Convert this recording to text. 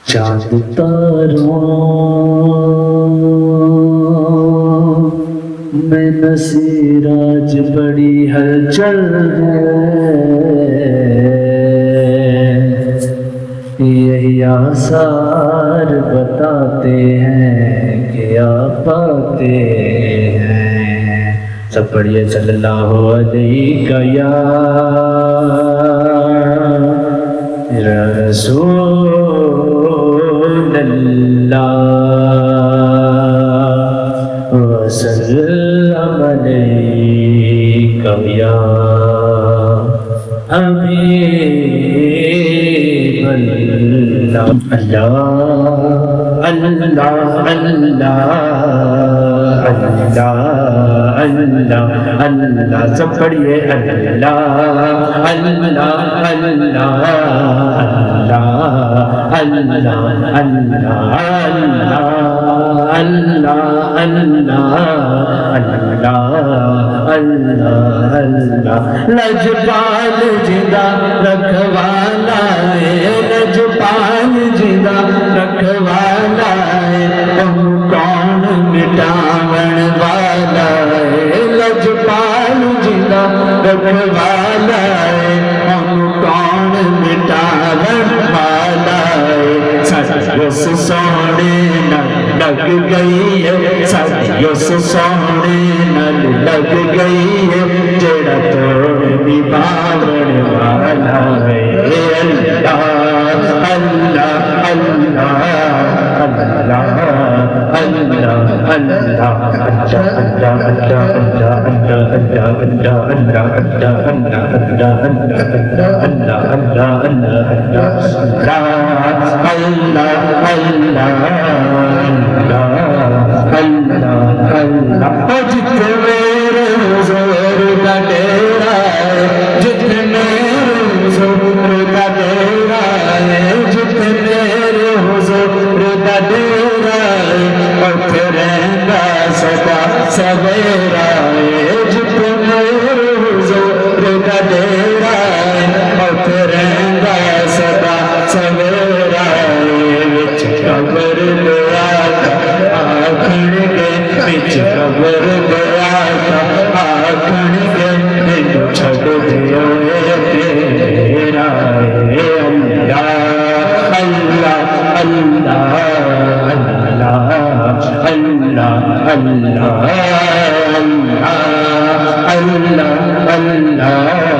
چاند تاروں میں نصیراج بڑی ہلچل ہے، یہی آثار بتاتے ہیں کہ آپ پاتے ہیں۔ سب پڑھیے صلی اللہ علیہ یا رسول اللہ وسلم علیک یا حبیب اللہ۔ اللہ اللہ اللہ اللہ اللہ اللہ، سب پڑھیے اللہ اللہ اللہ اللہ اللہ اللہ اللہ اللہ اللہ۔ لجپال جدا رکھوالا ہے، لجپال جدا رکھوالا ہے، تم کون مٹاون والا ہے، لجپال جدا رکھوالا ہے، تم کون مٹاون والا ہے۔ سس سونے نل لگ گئی ہے، سس سونے نل لگ گئی ہے، جڑا توڑ بھی باون والا ہے۔ اللہ اللہ اللہ اللہ اللہ اللہ جتنے میرے حضور کا ڈیرا ہے، جتنے حضور کا ڈیرا ہے، جتنے میرے حضور کا ڈیرا ہے، اٹھ رہنا سدا سویرا ہے، جتنے میرے حضور کا ڈیرا ہے، اٹھ رہنا سدا سویرا ہے۔ وچ قبر گیا تھا آکھن گے، وچ قبر گیا تھا آکھن گے، مینوں چھڈ دیو تیرا ہے۔ اللہ اللہ اللہ اللہ اللہ اللہ اللہ اللہ